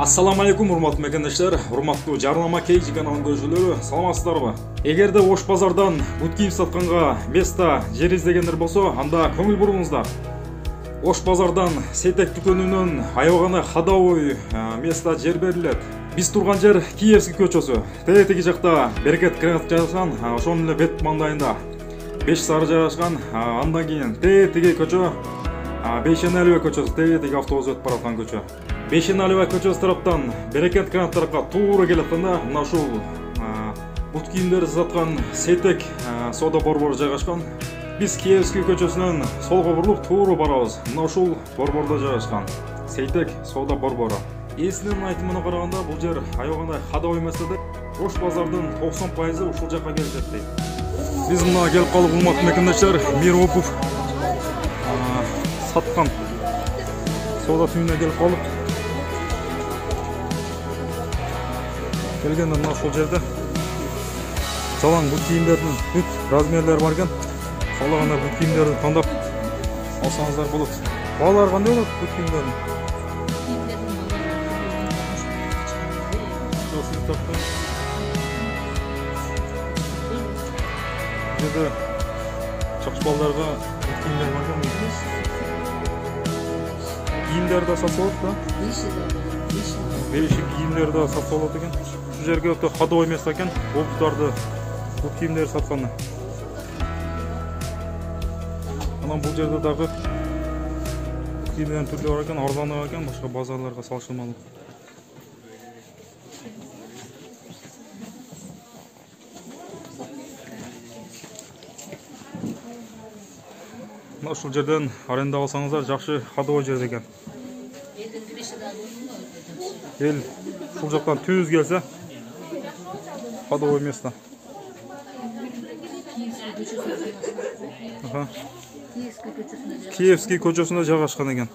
Ассаламу алейкум, урматтуу мекендештер, урматтуу Жарнама Кейжи каналынын көрүүчүлөрү, саламатсыздарбы? Эгерде Ош базардан бут кийим сатканга места, жер издегендер болсо, анда көңүл буруңуздар. Ош базардан Сейтек дүкөнүнөн аябагана ходовой места жер берилет. Биз турган жер Киевский көчөсү. Тетиги жакта Берекет Кренов жайгашкан, ошонун эле бет маңдайында 5 сары жайгашкан, андан кийин тетиги көчө Бейшеналиева көчөсү, тетиги автобус өтүп бараткан көчө. Бейшеналиева көчөсү тараптан Берекет Кренов тарапка туура келатканда, мына ушул бут кийимдерди саткан Сейтек соода борбору жайгашкан. Биз Киевский көчөсүнөн солго бурулуп туура барабыз. Мына ушул борбордо жайгашкан Сейтек соода борбору. Эсинин айтымына караганда, бул жер аябагана ходовой эмесде. Ош базардын 90% ушул жакка келишет дейт. Биз мына келип калып урматтуу мекендештер, Миропов саткан соода түйүнүнө келип калып. Келгенде мына ушул жерде жалаң бут кийимдердин бүт размерлери бар экен. Салаганда бут кийимдерди тандап алсаңыздар болот. Баалары кандай болот бут кийимдердин? Жерде чакчы балдарга бут кийимдер бар экен. Кийимдер да сатып алат да? Бейшик кийимдер да сатып алат экен. Ушул жерге өтө ходовой место экен. Обуздарды, бут кийимдер сатканы. Анан бул жерде дагы бут кийимдердин түрлөрү бар экен, арзаны бар экен, башка базарларга салыштырмалуу. Мына ушул жерден аренда алсаңыздар жакшы ходовой жер экен. Эл ушул жактан түз келсе, ходовой место. Киевский көчөсүндө жайгашкан экен.